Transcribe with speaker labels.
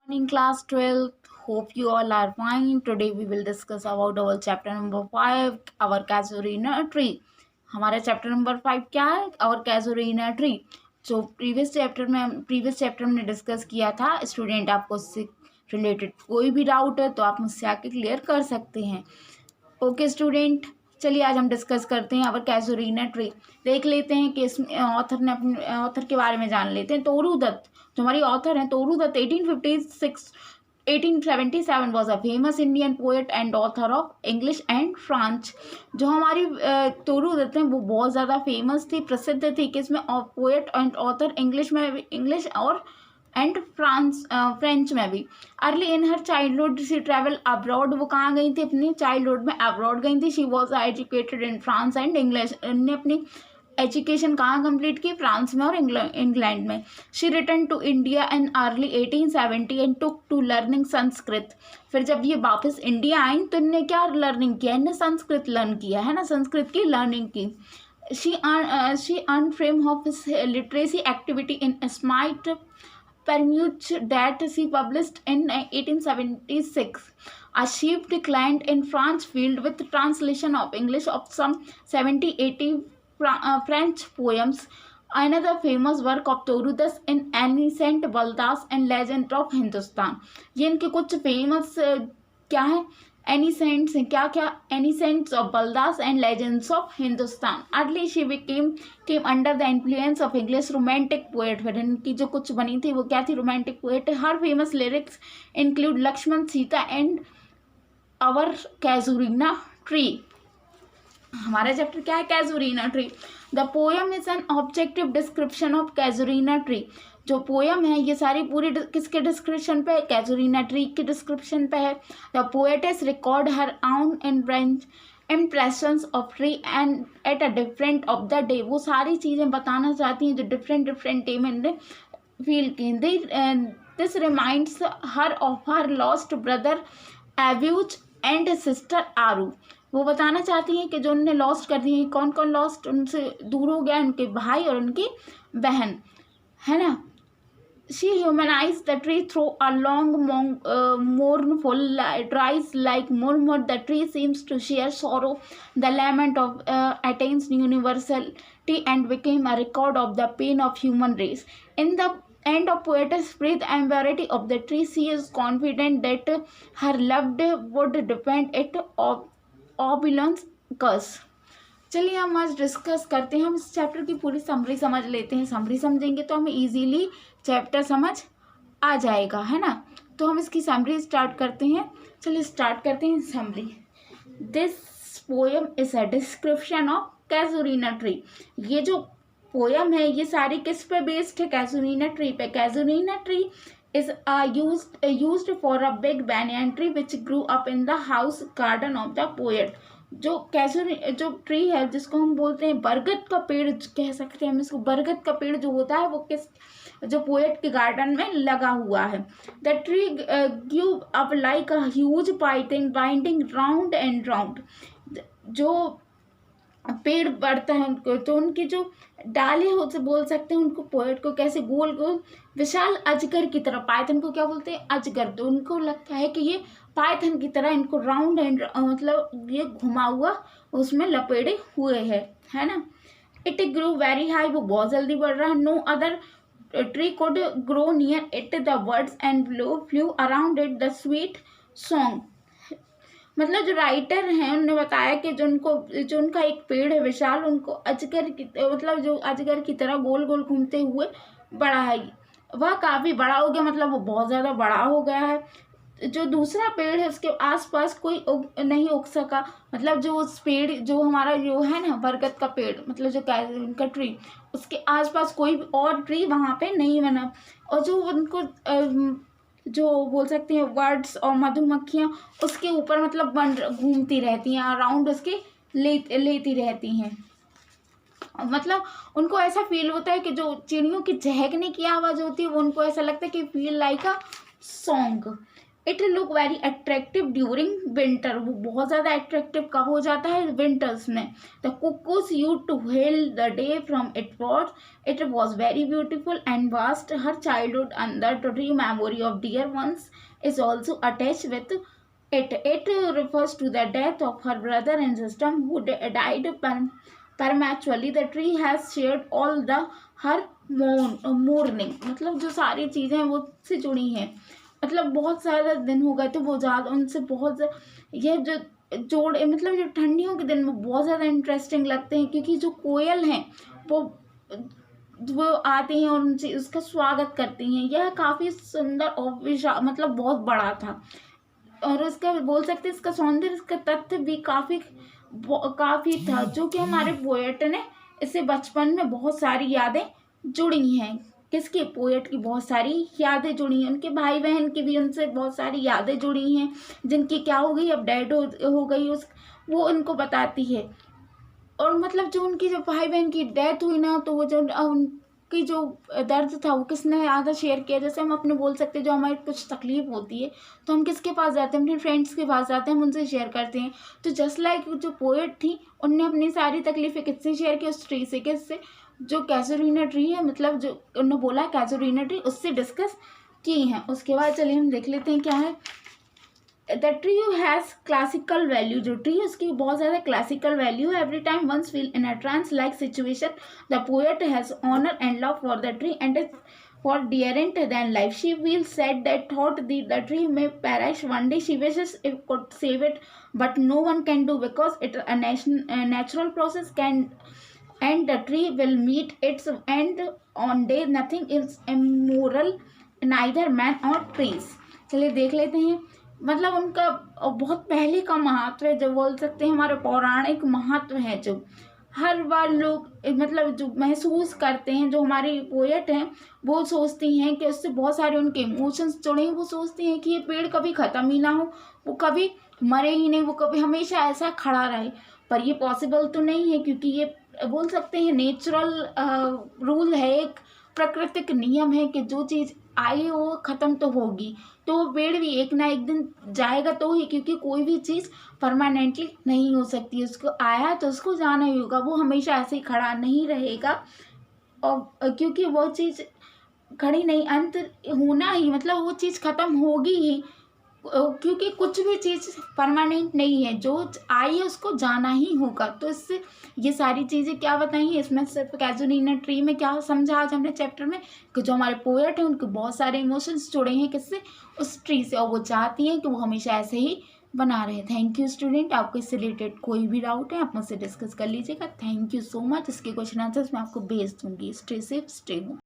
Speaker 1: Morning class 12th. Hope you all are fine. Today we will discuss about our chapter number 5, our casuarina tree. हमारा chapter number 5 क्या है? और कैजुरीना tree. जो previous chapter में discuss किया था. Student, आपको इससे रिलेटेड कोई भी डाउट है तो आप मुझसे आके क्लियर कर सकते हैं. ओके स्टूडेंट, चलिए आज हम डिस्कस करते हैं अवर कैजुरीना ट्री. देख लेते हैं कि इसमें ऑथर के बारे में जान लेते हैं. तोरू दत्त जो हमारी ऑथर हैं, Toru Dutt 1877 was a famous Indian poet and author of English and French. जो हमारी तोरू दत्त हैं वो बहुत ज़्यादा फेमस थी, प्रसिद्ध थी किसमें? पोएट एंड ऑथर इंग्लिश में भी, इंग्लिश और एंड फ्रेंच में भी. Early in her childhood she travel abroad. वो कहाँ गई थी? अपनी चाइल्डहुड में अब्रॉड गई थी. She was educated in France and English. उन्होंने अपनी एजुकेशन कहाँ कंप्लीट की? फ्रांस में और इंग्लैंड में. She return to India in early 1870 and took to learning Sanskrit. फिर जब ये वापस इंडिया आई तो इन्होंने क्या लर्निंग किया? इन्हें संस्कृत लर्न किया है ना, संस्कृत की लर्निंग की. she earned fame of his literary activity in Smite Permuch that she published in 1876. Achieved client in French field with translation of English of some 70-80 French poems. Another famous work of Torudas in Ancient Baldas and Legend of Hindustan. ये इनके कुछ famous क्या है? Ancients क्या क्या? Ancients of ballads and legends of Hindustan. Early she came under the influence of English romantic poet. फिर इनकी जो कुछ बनी थी वो क्या थी? Romantic poet. Her famous lyrics include Lakshman Sita and our casuarina tree. हमारा चैप्टर क्या है? Casuarina tree. The poem is an objective description of casuarina tree. जो पोएम है ये सारी पूरी किसके डिस्क्रिप्शन पे है? कैजुरीना ट्री की डिस्क्रिप्शन पे है. The poetess record her own impressions of tree and at a different of the day. वो सारी चीज़ें बताना चाहती हैं जो डिफरेंट डे में फील की. This reminds her of her lost brother Abju and sister Aru. वो बताना चाहती हैं कि जो उन्होंने लॉस्ट कर दिए. कौन कौन लॉस्ट? उनसे दूर हो गया उनके भाई और उनकी बहन, है ना. She humanized the tree through a long, mournful cries like murmur. The tree seems to share sorrow. The lament of attains universality and became a record of the pain of human race. In the end of poetess breath and variety of the tree, she is confident that her loved would depend it obulence curse. चलिए हम आज discuss करते हैं. हम इस chapter की पूरी summary समझ लेते हैं. समरी समझेंगे तो हमें इजीली चैप्टर समझ आ जाएगा, है ना. तो हम इसकी समरी स्टार्ट करते हैं. चलिए स्टार्ट करते हैं summary. This poem is a description of casuarina tree. ये जो पोएम है ये सारी किस पे बेस्ड है? कैजुरीना ट्री पे. कैजुरीना tree is used for a big banyan tree which grew up in the house garden of the poet. जो ट्री है जिसको हम बोलते हैं बरगद का पेड़ कह सकते हैं हम इसको. बरगद का पेड़ जो होता है वो किस जो पोएट के गार्डन में लगा हुआ है. The tree give up like a huge python binding round and round. जो पेड़ बढ़ता है उनको तो उनकी जो डाले हो से बोल सकते हैं उनको पोएट को कैसे गोल गोल विशाल अजगर की तरह. पाइथन को क्या बोलते हैं? अजगर. तो उनको लगता है कि ये पाइथन की तरह इनको राउंड एंड मतलब ये घुमा हुआ उसमें लपेटे हुए है ना. It grow very high. वो बहुत जल्दी बढ़ रहा है. No other tree could grow near it. The birds and flew around it the sweet song. मतलब जो राइटर हैं उन्होंने बताया कि जो उनका एक पेड़ है विशाल, उनको अजगर की मतलब जो अजगर की तरह गोल गोल घूमते हुए बड़ा है. वह काफ़ी बड़ा हो गया, मतलब वो बहुत ज़्यादा बड़ा हो गया है. जो दूसरा पेड़ है उसके आसपास कोई नहीं उग सका. मतलब जो उस पेड़ जो हमारा जो है ना बरगद का पेड़ मतलब जो उनका ट्री उसके आसपास कोई और ट्री वहाँ पे नहीं बना. और जो उनको जो बोल सकते हैं बर्ड्स और मधुमक्खियाँ उसके ऊपर मतलब घूमती रहती हैं अराउंड उसके लेती रहती हैं. मतलब उनको ऐसा फील होता है कि जो चिड़ियों की चहकने की आवाज़ होती है वो उनको ऐसा लगता है कि feel like a song. It look very attractive during winter, वो बहुत ज़्यादा अट्रैक्टिव कब हो जाता है, विंटर्स में। The cuckoos used to hail the day from it was very beautiful and vast her childhood under tree memory of dear once is also attach with it refers to the death of her brother and sister who died prematurely. The tree has shared all the her mourning, मतलब जो सारी चीज़ें वो से जुड़ी हैं, मतलब बहुत सारे दिन हो गए तो वो ज़्यादा उनसे बहुत ये जो जोड़ मतलब जो ठंडियों के दिन में बहुत ज़्यादा इंटरेस्टिंग लगते हैं, क्योंकि जो कोयल हैं वो आती हैं और उनसे उसका स्वागत करती हैं। यह काफ़ी सुंदर और विशाल मतलब बहुत बड़ा था, और इसका बोल सकते हैं इसका सौंदर्य, इसका तथ्य भी काफ़ी था, जो कि हमारे पोएट ने इससे बचपन में बहुत सारी यादें जुड़ी हैं। किसकी, पोएट की बहुत सारी यादें जुड़ी हैं, उनके भाई बहन की भी उनसे बहुत सारी यादें जुड़ी हैं, जिनकी क्या हो गई, अब डेड हो गई वो उनको बताती है। और मतलब जो उनकी जब भाई बहन की डेथ हुई ना, तो वो जो उनकी जो दर्द था वो किसने ज़्यादा शेयर किया। जैसे हम अपने बोल सकते हैं जो हमारी कुछ तकलीफ होती है तो हम किसके पास जाते हैं, अपने फ्रेंड्स के पास जाते हैं, हम उनसे शेयर करते हैं। तो जस्ट लाइक जो पोएट थी उनने अपनी सारी तकलीफें किससे शेयर की, उस ट्री से, किससे, जो कैजुरीना ट्री है, मतलब जो उन्होंने बोला कैजुरीना ट्री, उससे डिस्कस की हैं। उसके बाद चलिए हम देख लेते हैं क्या है। The tree has classical value, जो ट्री है उसकी बहुत ज़्यादा क्लासिकल वैल्यू है। Every time once feel in a trance like situation the poet has honour and love for the tree and is for dearer than life. She feel sad that thought the tree may perish one day. She wishes it could save it, but no one can do because it a natural process can, and the tree will meet its end on day. Nothing is immoral, neither man or trees. चलिए देख लेते हैं, मतलब उनका बहुत पहले का महत्व है, जो बोल सकते हैं हमारे पौराणिक महत्व है, जो हर बार लोग मतलब जो महसूस करते हैं, जो हमारी पोएट हैं वो सोचती हैं कि उससे बहुत सारे उनके इमोशंस जुड़े हैं। वो सोचती हैं कि ये पेड़ कभी ख़त्म ही ना हो, वो कभी मरे ही नहीं, वो कभी हमेशा ऐसा खड़ा रहे। पर ये पॉसिबल तो नहीं है, क्योंकि ये बोल सकते हैं नेचुरल रूल है, एक प्राकृतिक नियम है कि जो चीज़ आई वो ख़त्म तो होगी। तो वो पेड़ भी एक ना एक दिन जाएगा तो ही, क्योंकि कोई भी चीज़ परमानेंटली नहीं हो सकती। उसको आया तो उसको जाना ही होगा, वो हमेशा ऐसे ही खड़ा नहीं रहेगा। और क्योंकि वो चीज़ खड़ी नहीं, अंत होना ही, मतलब वो चीज़ ख़त्म होगी ही, क्योंकि कुछ भी चीज़ परमानेंट नहीं है, जो आई है उसको जाना ही होगा। तो इससे ये सारी चीज़ें क्या बताई, इसमें सिर्फ कैजुरीना ट्री में क्या समझा आज हमने चैप्टर में, कि जो हमारे पोएट हैं उनके बहुत सारे इमोशंस जुड़े हैं किससे, उस ट्री से, और वो चाहती हैं कि वो हमेशा ऐसे ही बना रहे। थैंक यू स्टूडेंट, आपको इससे रिलेटेड कोई भी डाउट है आप मुझसे डिस्कस कर लीजिएगा। Thank you so much. इसके क्वेश्चन आंसर्स मैं आपको भेज दूँगी। Stay safe, stay home.